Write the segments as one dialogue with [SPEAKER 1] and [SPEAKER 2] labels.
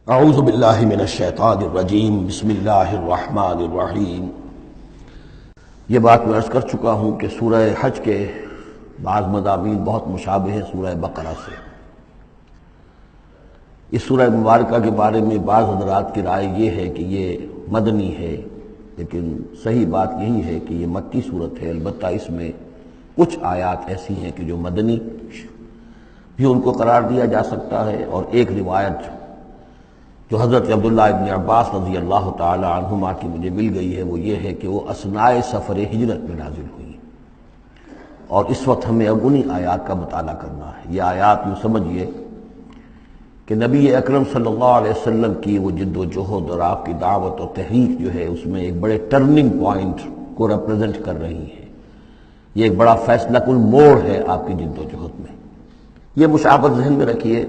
[SPEAKER 1] اعوذ باللہ من الشیطان الرجیم بسم اللہ الرحمن الرحیم۔ یہ بات میں عرض کر چکا ہوں کہ سورہ حج کے بعض مضامین بہت مشابہ ہیں سورہ بقرہ سے۔ اس سورہ مبارکہ کے بارے میں بعض حضرات کی رائے یہ ہے کہ یہ مدنی ہے، لیکن صحیح بات یہی ہے کہ یہ مکی صورت ہے۔ البتہ اس میں کچھ آیات ایسی ہیں کہ جو مدنی بھی ان کو قرار دیا جا سکتا ہے، اور ایک روایت جو حضرت عبداللہ ابن عباس رضی اللہ تعالی عنہما کی مجھے مل گئی ہے وہ یہ ہے کہ وہ اثناء سفر ہجرت میں نازل ہوئی، اور اس وقت ہمیں اب انہی آیات کا مطالعہ کرنا ہے۔ یہ آیات یوں سمجھیے کہ نبی اکرم صلی اللہ علیہ وسلم کی وہ جد و جہد اور آپ کی دعوت اور تحریک جو ہے اس میں ایک بڑے ٹرننگ پوائنٹ کو ریپرزینٹ کر رہی ہے۔ یہ ایک بڑا فیصلہ کن موڑ ہے آپ کی جد و جہد میں۔ یہ مشابہت ذہن میں رکھیے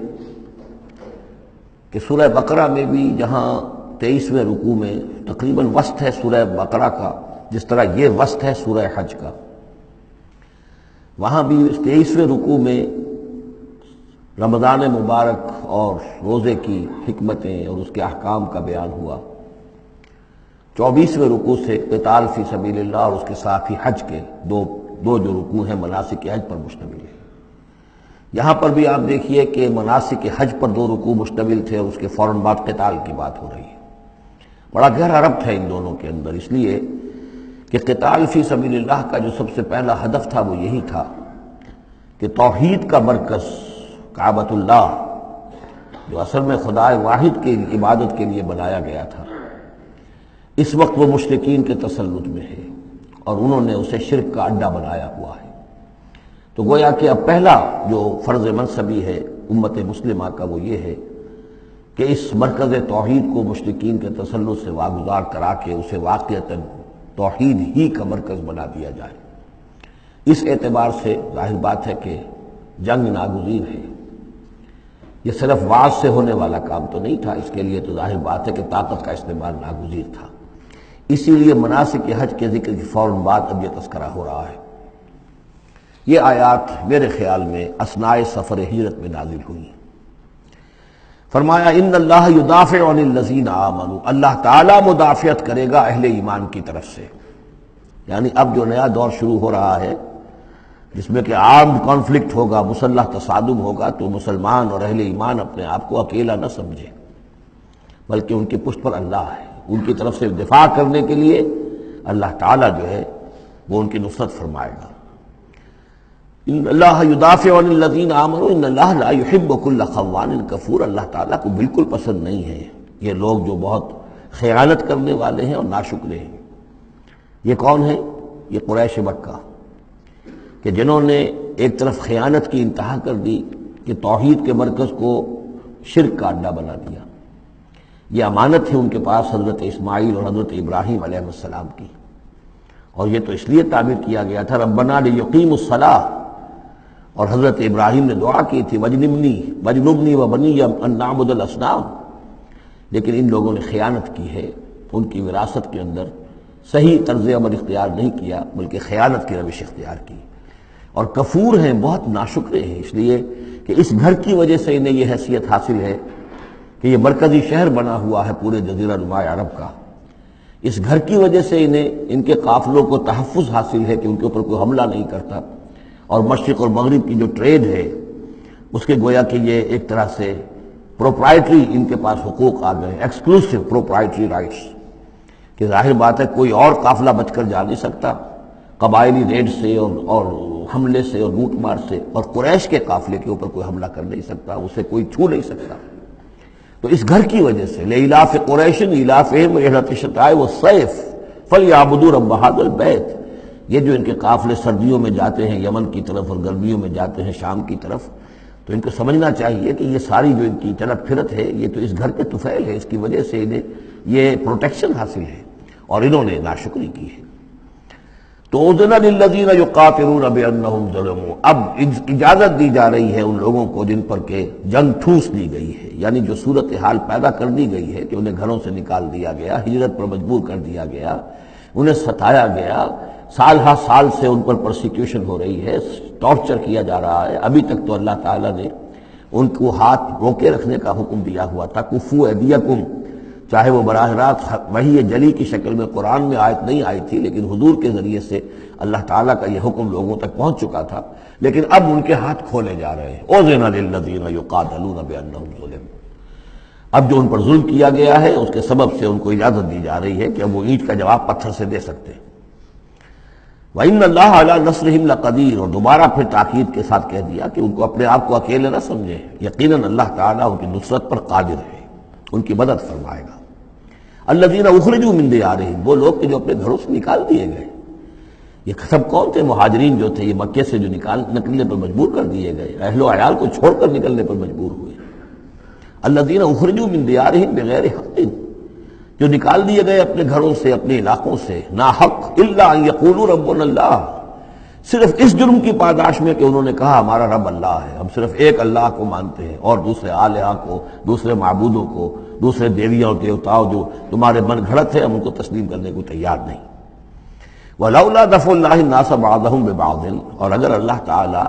[SPEAKER 1] کہ سورہ بقرہ میں بھی جہاں 23ویں رکوع میں تقریباً وسط ہے سورہ بقرہ کا، جس طرح یہ وسط ہے سورہ حج کا، وہاں بھی 23ویں رکوع میں رمضان مبارک اور روزے کی حکمتیں اور اس کے احکام کا بیان ہوا۔ 24ویں رکوع سے قتال فی سبیل اللہ اور اس کے ساتھ ہی حج کے دو جو رکوع ہیں مناسک حج پر مشتمل ہے۔ یہاں پر بھی آپ دیکھیے کہ مناسک حج پر 2 رکوع مشتمل تھے اور اس کے فوراً بعد قتال کی بات ہو رہی ہے۔ بڑا گہرا ربط ہے ان دونوں کے اندر، اس لیے کہ قتال فی سبیل اللہ کا جو سب سے پہلا ہدف تھا وہ یہی تھا کہ توحید کا مرکز کعبۃ اللہ، جو اصل میں خدا واحد کی عبادت کے لیے بنایا گیا تھا، اس وقت وہ مشرکین کے تسلط میں ہے اور انہوں نے اسے شرک کا اڈا بنایا ہوا ہے۔ تو گویا کہ اب پہلا جو فرض منصبی ہے امت مسلمہ کا وہ یہ ہے کہ اس مرکز توحید کو مشرکین کے تسلط سے واگزار کرا کے اسے واقعتاً توحید ہی کا مرکز بنا دیا جائے۔ اس اعتبار سے ظاہر بات ہے کہ جنگ ناگزیر ہے۔ یہ صرف واز سے ہونے والا کام تو نہیں تھا، اس کے لیے تو ظاہر بات ہے کہ طاقت کا استعمال ناگزیر تھا۔ اسی لیے مناسک حج کے ذکر کی فوراً بعد اب یہ تذکرہ ہو رہا ہے۔ یہ آیات میرے خیال میں اثناء سفر ہجرت میں نازل ہوئی۔ فرمایا ان اللہ یدافع عن الذین آمنوا، اللہ تعالیٰ مدافعت کرے گا اہل ایمان کی طرف سے۔ یعنی اب جو نیا دور شروع ہو رہا ہے جس میں کہ عام کانفلکٹ ہوگا، مسلح تصادم ہوگا، تو مسلمان اور اہل ایمان اپنے آپ کو اکیلا نہ سمجھے، بلکہ ان کی پشت پر اللہ ہے۔ ان کی طرف سے دفاع کرنے کے لیے اللہ تعالیٰ جو ہے وہ ان کی نصرت فرمائے گا۔ ان اللہ یدافع عن الذین آمنوا ان اللہ لا یحب کل خوان کفور، اللہ تعالیٰ کو بالکل پسند نہیں ہے یہ لوگ جو بہت خیانت کرنے والے ہیں اور ناشکرے ہیں۔ یہ کون ہیں؟ یہ قریش مکہ کہ جنہوں نے ایک طرف خیانت کی انتہا کر دی کہ توحید کے مرکز کو شرک کا اڈا بنا دیا۔ یہ امانت ہے ان کے پاس حضرت اسماعیل اور حضرت ابراہیم علیہ السلام کی، اور یہ تو اس لیے تعبیر کیا گیا تھا ربنا لیقیموا الصلاۃ، اور حضرت ابراہیم نے دعا کی تھی وجنبنی وبنی ان نعبد الاصنام، لیکن ان لوگوں نے خیانت کی ہے، ان کی وراثت کے اندر صحیح طرز عمل اختیار نہیں کیا بلکہ خیانت کی روش اختیار کی، اور کفور ہیں، بہت ناشکرے ہیں، اس لیے کہ اس گھر کی وجہ سے انہیں یہ حیثیت حاصل ہے کہ یہ مرکزی شہر بنا ہوا ہے پورے جزیرہ نما عرب کا۔ اس گھر کی وجہ سے انہیں ان کے قافلوں کو تحفظ حاصل ہے کہ ان کے اوپر کوئی حملہ نہیں کرتا، اور مشرق اور مغرب کی جو ٹریڈ ہے اس کے گویا کہ یہ ایک طرح سے پروپرائٹری ان کے پاس حقوق آ گئے، ایکسکلوسیو پروپرائٹری رائٹس، کہ ظاہر بات ہے کوئی اور قافلہ بچ کر جا نہیں سکتا قبائلی ریڈ سے اور حملے سے اور لوٹ مار سے، اور قریش کے قافلے کے اوپر کوئی حملہ کر نہیں سکتا، اسے کوئی چھو نہیں سکتا۔ تو اس گھر کی وجہ سے لإلاف قریش إِلَافِهِمْ رِحْلَةَ الشِّتَاءِ وَالصَّيْفِ فَلْيَعْبُدُوا رَبَّ هَذَا الْبَيْتِ۔ یہ جو ان کے قافلے سردیوں میں جاتے ہیں یمن کی طرف اور گرمیوں میں جاتے ہیں شام کی طرف، تو ان کو سمجھنا چاہیے کہ یہ ساری جو ان کی چلت پھرت ہے یہ تو اس گھر کے طفیل ہے، اس کی وجہ سے انہیں یہ پروٹیکشن حاصل ہے، اور انہوں نے ناشکری کی ہے۔ تو اذن للذین یقاتلون بانہم ظلموا، اب اجازت دی جا رہی ہے ان لوگوں کو جن پر کہ جنگ ٹھوس دی گئی ہے، یعنی جو صورتحال پیدا کر دی گئی ہے کہ انہیں گھروں سے نکال دیا گیا، ہجرت پر مجبور کر دیا گیا، انہیں ستایا گیا، سال ہر سال سے ان پر پرسیکیوشن ہو رہی ہے، ٹارچر کیا جا رہا ہے۔ ابھی تک تو اللہ تعالیٰ نے ان کو ہاتھ روکے رکھنے کا حکم دیا ہوا تھا، کفو ایدیکم، چاہے وہ براہ راست وحی جلی کی شکل میں قرآن میں آیت نہیں آئی تھی، لیکن حضور کے ذریعے سے اللہ تعالیٰ کا یہ حکم لوگوں تک پہنچ چکا تھا، لیکن اب ان کے ہاتھ کھولے جا رہے ہیں۔ اذن للذین یقاتلون بانہم ظلموا، اب جو ان پر ظلم کیا گیا ہے اس کے سبب سے ان کو اجازت دی جا رہی ہے کہ اب وہ اینٹ کا جواب پتھر سے دے سکتے ہیں۔ وَإِنَّ اللَّهَ عَلَىٰ نَصْرِهِمْ لَقَدِيرٌ، اور دوبارہ پھر تاکید کے ساتھ کہہ دیا کہ ان کو اپنے آپ کو اکیلے نہ سمجھیں، یقیناً اللہ تعالیٰ ان کی نصرت پر قادر ہے، ان کی مدد فرمائے گا۔ الذین اخرجوا من دیارہم، وہ لوگ کہ جو اپنے گھروں سے نکال دیے گئے۔ یہ سب کون تھے؟ مہاجرین جو تھے، یہ مکے سے جو نکلنے پر مجبور کر دیے گئے، اہل و عیال کو چھوڑ کر نکلنے پر مجبور ہوئے۔ الذین اخرجوا من دیارہم بغیر حق، جو نکال دیے گئے اپنے گھروں سے، اپنے علاقوں سے نا حق، الا ان یقولوا ربنا اللہ، صرف اس جرم کی پاداش میں کہ انہوں نے کہا ہمارا رب اللہ ہے، ہم صرف ایک اللہ کو مانتے ہیں اور دوسرے آلہہ کو، دوسرے معبودوں کو، دوسرے دیویوں اور دیوتاؤں جو تمہارے من گھڑت ہے، ہم ان کو تسلیم کرنے کو تیار نہیں۔ وَلَوْلَا دَفْعُ اللَّهِ النَّاسَ بَعْضَهُمْ بِبَعْضٍ، اور اگر اللہ تعالی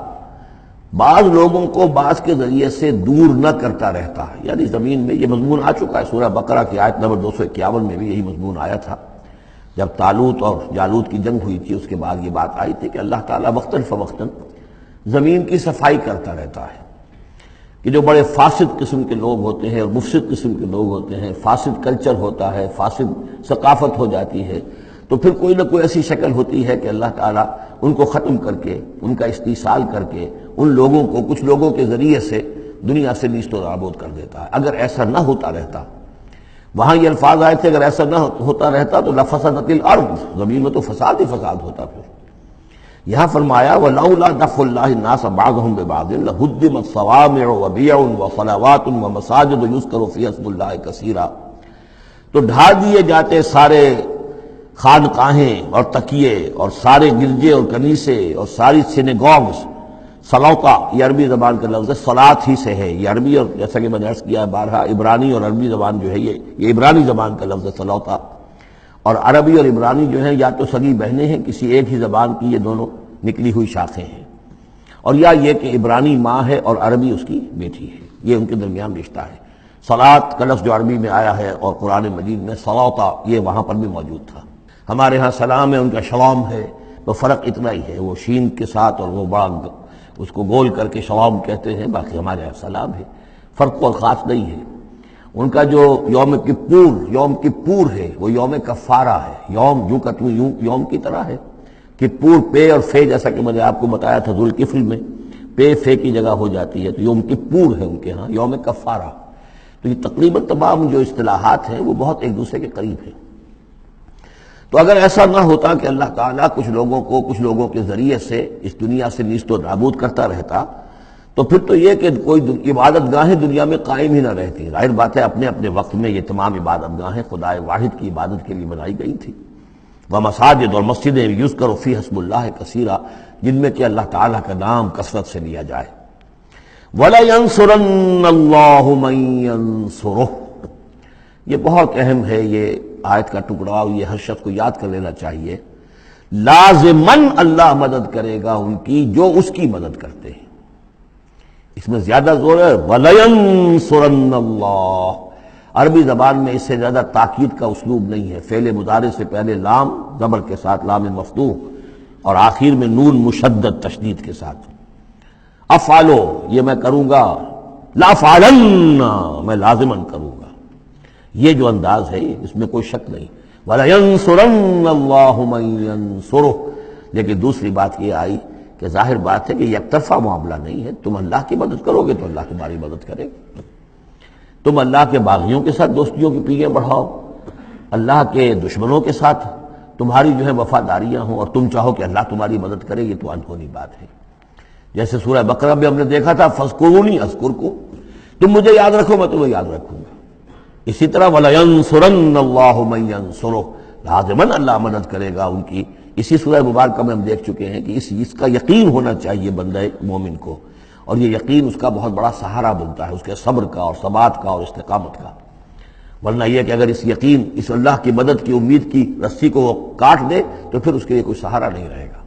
[SPEAKER 1] بعض لوگوں کو بعض کے ذریعے سے دور نہ کرتا رہتا، یعنی زمین میں یہ مضمون آ چکا ہے، سورہ بقرہ کی آیت نمبر 251 میں بھی یہی مضمون آیا تھا، جب طالوت اور جالوت کی جنگ ہوئی تھی، اس کے بعد یہ بات آئی تھی کہ اللہ تعالیٰ وقتاً فوقتاً زمین کی صفائی کرتا رہتا ہے، کہ جو بڑے فاسد قسم کے لوگ ہوتے ہیں اور مفسد قسم کے لوگ ہوتے ہیں، فاسد کلچر ہوتا ہے، فاسد ثقافت ہو جاتی ہے، تو پھر کوئی نہ کوئی ایسی شکل ہوتی ہے کہ اللہ تعالیٰ ان کو ختم کر کے، ان کا استیصال کر کے، ان لوگوں کو کچھ لوگوں کے ذریعے سے دنیا سے نیست و نابود کر دیتا ہے۔ اگر ایسا نہ ہوتا رہتا، وہاں یہ الفاظ آئے تھے اگر ایسا نہ ہوتا رہتا تو لفسدت الارض، زمین میں تو فساد ہی فساد ہوتا۔ پھر یہاں فرمایا وَلَوْلَا دَفْعُ اللَّهِ النَّاسَ بَعْضَهُمْ بِبَعْضٍ لَهُدِّمَتْ صَوَامِعُ وَبِيَعٌ وَصَلَوَاتٌ وَمَسَاجِدُ يُذْكَرُ فِيهَا اسْمُ اللَّهِ كَثِيرًا، تو ڈھا دیے جاتے سارے خانقاہیں اور تکیے اور سارے گرجے اور کنیسے اور ساری سینیگوگز۔ صلوتا یہ عربی زبان کا لفظ ہے، صلاۃ ہی سے ہے، یہ عربی اور جیسا کہ میں نے عرض کیا ہے بارہا، عبرانی اور عربی زبان جو ہے یہ عبرانی زبان کا لفظ ہے صلوتا، اور عربی اور عبرانی جو ہیں یا تو سگی بہنیں ہیں، کسی ایک ہی زبان کی یہ دونوں نکلی ہوئی شاخیں ہیں، اور یا یہ کہ عبرانی ماں ہے اور عربی اس کی بیٹی ہے، یہ ان کے درمیان رشتہ ہے۔ صلاۃ کا لفظ جو عربی میں آیا ہے اور قرآن مجید میں صلوتا یہ وہاں پر بھی موجود تھا۔ ہمارے ہاں سلام ہے، ان کا شلام ہے، تو فرق اتنا ہی ہے، وہ شین کے ساتھ اور وہ بڑا اس کو گول کر کے شلام کہتے ہیں، باقی ہمارے یہاں سلام ہے، فرق اور خاص نہیں ہے۔ ان کا جو یوم کپور ہے وہ یوم کفارہ ہے، یوم کی طرح ہے، کپور پے اور فے، جیسا کہ میں نے آپ کو بتایا تھا ذوالکفل میں پے فے کی جگہ ہو جاتی ہے، تو یوم کپور ہے ان کے ہاں، یوم کفارہ۔ تو یہ تقریباً تمام جو اصطلاحات ہیں وہ بہت ایک دوسرے کے قریب ہیں۔ تو اگر ایسا نہ ہوتا کہ اللہ تعالیٰ کچھ لوگوں کو کچھ لوگوں کے ذریعے سے اس دنیا سے نیست و نابود کرتا رہتا، تو پھر تو یہ کہ کوئی عبادت گاہیں دنیا میں قائم ہی نہ رہتی۔ ظاہر بات ہے اپنے اپنے وقت میں یہ تمام عبادت گاہیں خدائے واحد کی عبادت کے لیے بنائی گئی تھی، ومساجد اور مسجدیں یذکر فیہا اسم اللہ کثیرا، جن میں کہ اللہ تعالیٰ کا نام کثرت سے لیا جائے۔ وَلَيَنصُرَنَّ اللَّهُ مَن يَنصُرُهُ، یہ بہت اہم ہے، یہ آیت کا ٹکڑا، اور یہ ہر شخص کو یاد کر لینا چاہیے۔ لازماً اللہ مدد کرے گا ان کی جو اس کی مدد کرتے ہیں، اس میں زیادہ زور ہے وَلَيَنصُرَنَّ اللَّهُ، عربی زبان میں اس سے زیادہ تاکید کا اسلوب نہیں ہے۔ فعل مضارع سے پہلے لام زبر کے ساتھ، لام مفتوح، اور آخر میں نون مشدد تشدید کے ساتھ۔ افعلو یہ میں کروں گا، لافعلن میں لازماً کروں گا، یہ جو انداز ہے اس میں کوئی شک نہیں۔ وَلَيَنصُرَنَّ اللَّهُ مَن يَنصُرُهُ، لیکن دوسری بات یہ آئی کہ ظاہر بات ہے کہ یک طرفہ معاملہ نہیں ہے، تم اللہ کی مدد کرو گے تو اللہ تمہاری مدد کرے گا۔ تم اللہ کے باغیوں کے ساتھ دوستیوں کی پیلیاں بڑھاؤ، اللہ کے دشمنوں کے ساتھ تمہاری جو ہے وفاداریاں ہوں، اور تم چاہو کہ اللہ تمہاری مدد کرے، یہ تو انہونی بات ہے۔ جیسے سورہ بقرہ میں ہم نے دیکھا تھا فَاذْكُرُونِی أَذْكُرْكُم، تم مجھے یاد رکھو میں تمہیں یاد رکھوں گا۔ اسی طرح وَلَيَنصُرَنَّ اللَّهُ مَن يَنصُرُهُ، لازماً اللہ مدد کرے گا ان کی۔ اسی سورہ مبارکہ میں ہم دیکھ چکے ہیں کہ اس کا یقین ہونا چاہیے بندہ مومن کو، اور یہ یقین اس کا بہت بڑا سہارا بنتا ہے، اس کے صبر کا اور ثبات کا اور استقامت کا۔ ورنہ یہ کہ اگر اس یقین، اس اللہ کی مدد کی امید کی رسی کو وہ کاٹ دے تو پھر اس کے لیے کوئی سہارا نہیں رہے گا۔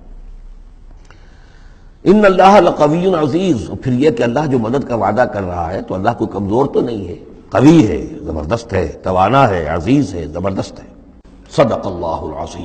[SPEAKER 1] ان اللہ لقوی عزیز، اور پھر یہ کہ اللہ جو مدد کا وعدہ کر رہا ہے تو اللہ کوئی کمزور تو نہیں ہے، قوی ہے، زبردست ہے، توانا ہے، عزیز ہے، زبردست ہے۔ صدق اللہ العظیم۔